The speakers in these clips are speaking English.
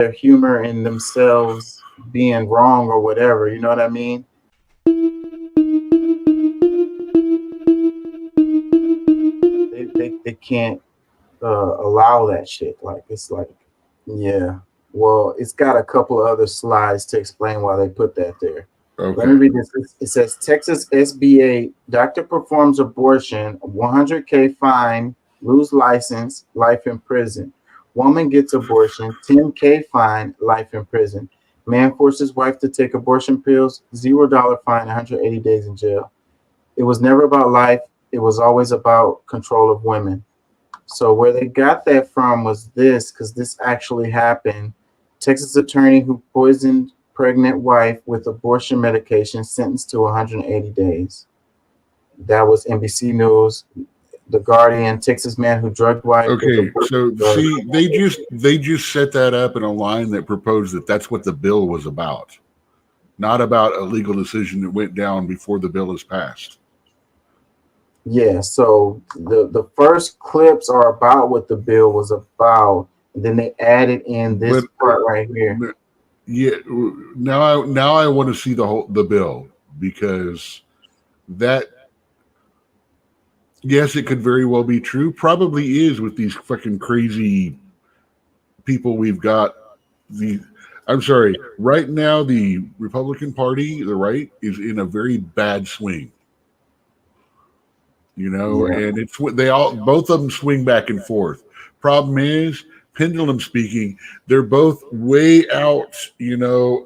their humor in themselves being wrong or whatever. You know what I mean? They can't allow that shit. Like it's like, yeah. Well, it's got a couple of other slides to explain why they put that there. Let me Okay. read this. It says Texas SBA doctor performs abortion, 100K fine, lose license, life in prison. Woman gets abortion, 10K fine, life in prison. Man forces wife to take abortion pills, $0 fine, 180 days in jail. It was never about life. It was always about control of women. So where they got that from was this, because this actually happened. Texas attorney who poisoned pregnant wife with abortion medication sentenced to 180 days. That was NBC News. The Guardian, Texas man who drugged wife with Okay. abortion So drugs. see, they just set that up in a line that proposed that that's what the bill was about, not about a legal decision that went down before the bill is passed. Yeah, so the first clips are about what the bill was about, and then they added in this But part right here. yeah, now I want to see the bill because that, yes, it could very well be true. Probably is with these fucking crazy people we've got. The I'm sorry. Right now, the Republican Party, the right, is in a very bad swing. Yeah, And it's what they all both of them swing back and forth. Problem is, pendulum speaking, they're both way out.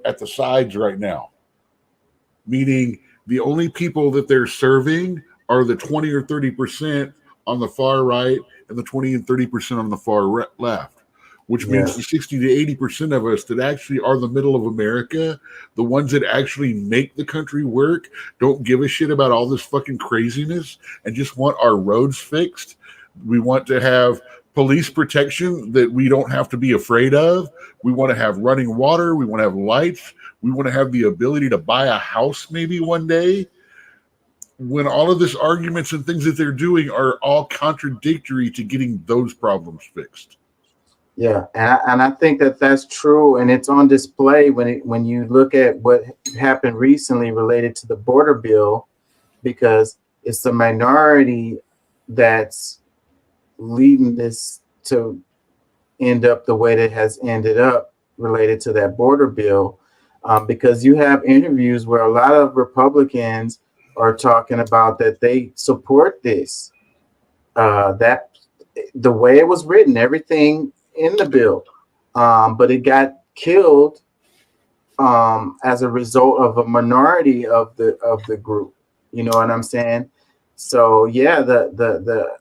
At the sides right now. Meaning, the only people that they're serving are the 20 or 30% on the far right and the 20 and 30% on the left, which yeah, means the 60 to 80% of us that actually are the middle of America, the ones that actually make the country work, don't give a shit about all this fucking craziness and just want our roads fixed. We want to have police protection that we don't have to be afraid of. We want to have running water. We want to have lights. We want to have the ability to buy a house maybe one day. When all of this arguments and things that they're doing are all contradictory to getting those problems fixed. yeah, and I think that that's true, and it's on display when you look at what happened recently related to the border bill, because it's the minority that's leading this to end up the way that has ended up related to that border bill. Because you have interviews where a lot of Republicans are talking about that they support this, that the way it was written, everything in the bill, but it got killed as a result of a minority of the group. You know what I'm saying? So yeah, the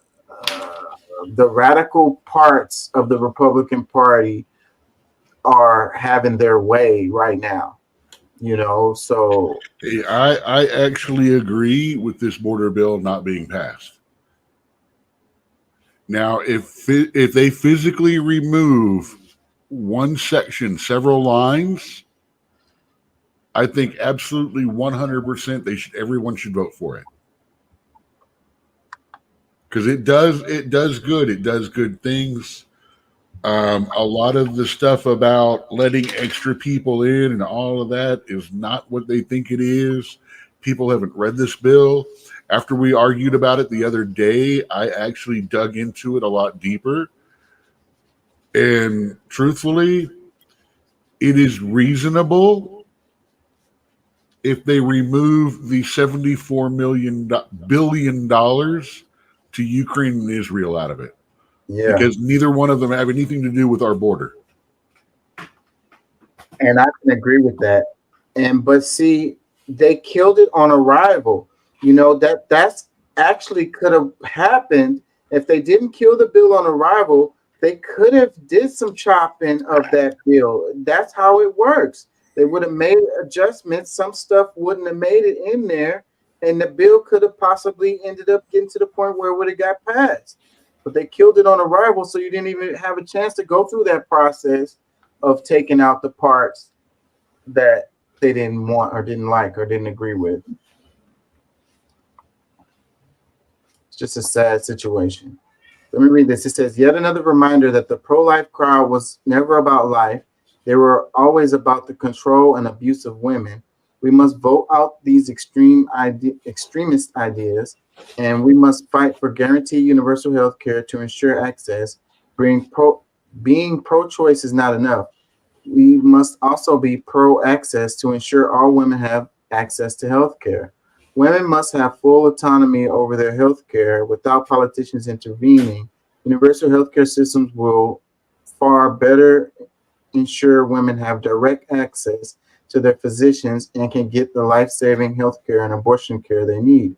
radical parts of the Republican Party are having their way right now. So I actually agree with this border bill not being passed. Now, if they physically remove one section, several lines, I think absolutely 100% everyone should vote for it because it does good. It does good things. A lot of the stuff about letting extra people in and all of that is not what they think it is. People haven't read this bill. After we argued about it the other day, I actually dug into it a lot deeper. And truthfully, it is reasonable if they remove the $74 billion to Ukraine and Israel out of it, yeah, because neither one of them have anything to do with our border. and I can agree with that. And but see, they killed it on arrival. That's actually could have happened if they didn't kill the bill on arrival. They could have did some chopping of that bill. That's how it works. They would have made adjustments. Some stuff wouldn't have made it in there, and the bill could have possibly ended up getting to the point where it would have got passed. But they killed it on arrival, so you didn't even have a chance to go through that process of taking out the parts that they didn't want or didn't like or didn't agree with. It's just a sad situation. Let me read this. It says, yet another reminder that the pro life crowd was never about life. They were always about the control and abuse of women. We must vote out these extremist ideas, and we must fight for guaranteed universal health care to ensure access. Being pro-choice is not enough. We must also be pro-access to ensure all women have access to health care. Women must have full autonomy over their health care without politicians intervening. Universal healthcare systems will far better ensure women have direct access to their physicians and can get the life-saving health care and abortion care they need.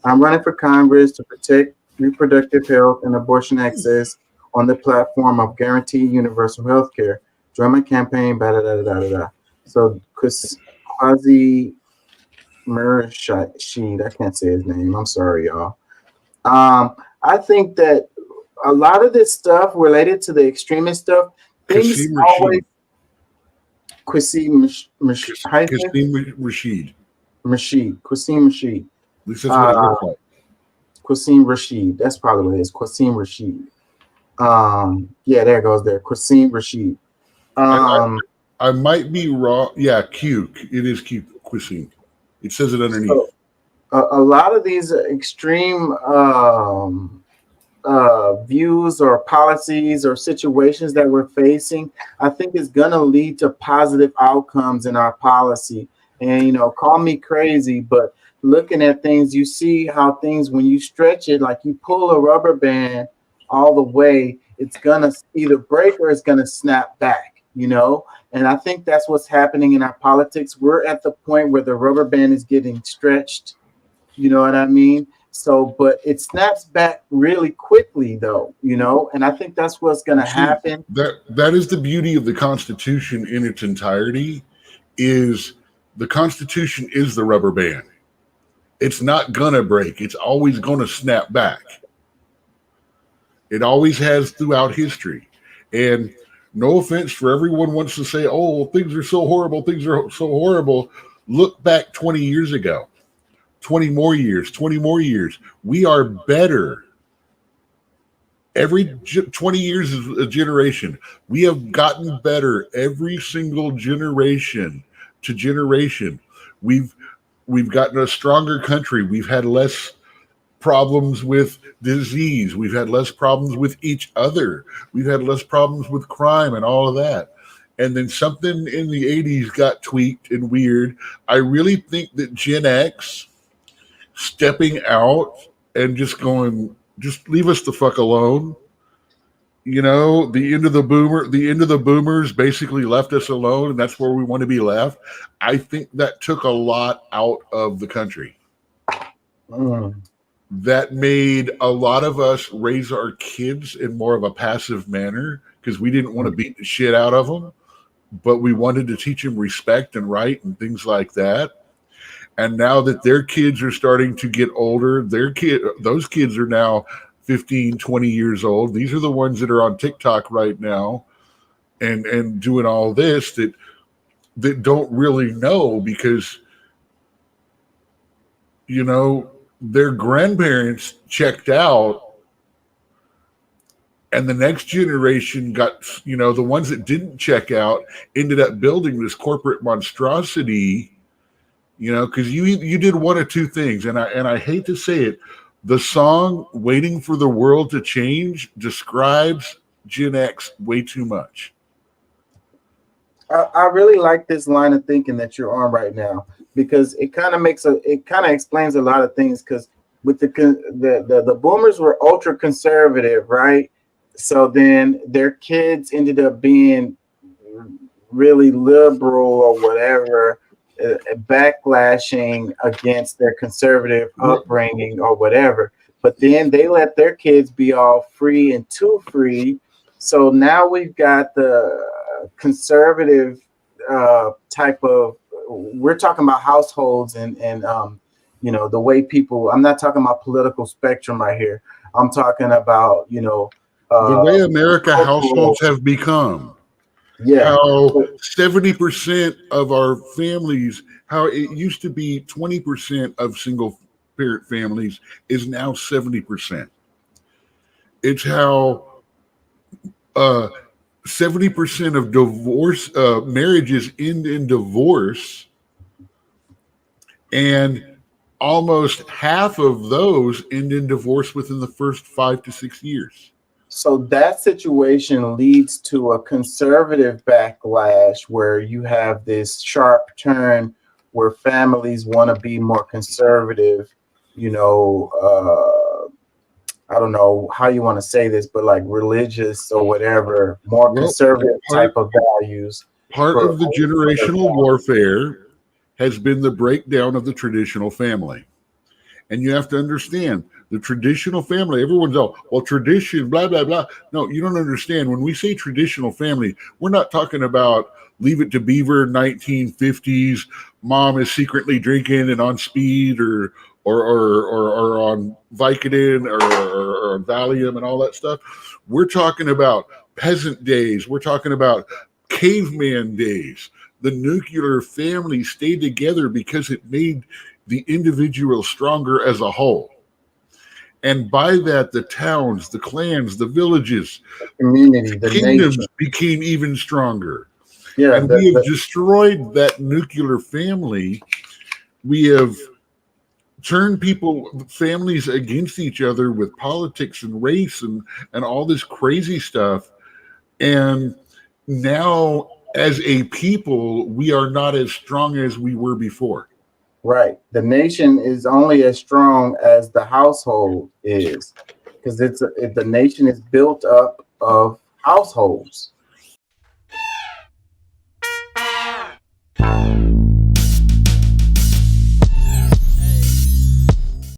I'm running for Congress to protect reproductive health and abortion access on the platform of guaranteed universal health care. Join my campaign, da da da da da da. So, Quasi Murshid, I can't say his name. I'm sorry, y'all. I think that a lot of this stuff related to the extremist stuff, things Kasim always Rashid. hyphen Kasim Rashid. Rashid, Qasim Rashid, At least that's what it uh, looks like. Qasim Rashid. That's probably what it is. Qasim Rashid. Yeah, there it goes there. Qasim Rashid. I, Um, I might be wrong. Yeah, Q. It is Q Cuisine. It says it so underneath. a lot of these extreme views or policies or situations that we're facing, I think is going to lead to positive outcomes in our policy. And, call me crazy, but looking at things, you see how things, when you stretch it, like you pull a rubber band all the way, it's going to either break or it's going to snap back. And I think that's what's happening in our politics. We're at the point where the rubber band is getting stretched. You know what I mean? So, but it snaps back really quickly, though, and I think that's what's going to See, happen. that is the beauty of the Constitution in its entirety. Is the Constitution is the rubber band. It's not gonna break. It's always gonna snap back. It always has throughout history. And no offense for everyone wants to say, "Oh, things are so horrible. Things are so horrible." Look back 20 years ago. 20 more years, 20 more years. We are better. Every 20 years is a generation. We have gotten better every single generation to generation. We've we've gotten a stronger country. We've had less problems with disease. We've had less problems with each other. We've had less problems with crime and all of that. And then something in the 80s got tweaked and weird. I really think that Gen X stepping out and just going, just leave us the fuck alone. The end of the boomers basically left us alone, and that's where we want to be left. I think that took a lot out of the country. Mm. That made a lot of us raise our kids in more of a passive manner because we didn't want to beat the shit out of them, but we wanted to teach them respect and right and things like that. And now that their kids are starting to get older, those kids are now 15, 20 years old. These are the ones that are on TikTok right now and doing all this that don't really know because their grandparents checked out and the next generation got, the ones that didn't check out ended up building this corporate monstrosity, because you did one of two things, and I hate to say it, the song "Waiting for the World to Change" describes Gen X way too much. I really like this line of thinking that you're on right now because it kind of explains a lot of things. Because with the boomers were ultra conservative, right? So then their kids ended up being really liberal or whatever, backlashing against their conservative upbringing or whatever. But then they let their kids be all free and too free. So now we've got the conservative type of. We're talking about households and the way people. I'm not talking about political spectrum right here. I'm talking about The way America cultural. households have become, Yeah. how 70% of our families, how it used to be 20% of single parent families is now 70%. It's how uh, 70% of divorce marriages end in divorce, and almost half of those end in divorce within the first 5 to 6 years. So that situation leads to a conservative backlash where you have this sharp turn where families want to be more conservative, you know, I don't know how you want to say this, but like religious or whatever, more Well, conservative type of values. part For of the generational warfare has been the breakdown of the traditional family. And you have to understand the traditional family, everyone's all, well, tradition, blah, blah, blah. No, you don't understand. When we say traditional family, we're not talking about Leave It to Beaver 1950s, mom is secretly drinking and on speed or on Vicodin or Valium and all that stuff. We're talking about peasant days. We're talking about caveman days. The nuclear family stayed together because it made the individual stronger as a whole. And by that, the towns, the clans, the villages, community, the kingdoms nation. became even stronger. Yeah, And we have destroyed that nuclear family. We have turned families against each other with politics and race and all this crazy stuff. And now, as a people, we are not as strong as we were before. right. The nation is only as strong as the household is, because the nation is built up of households.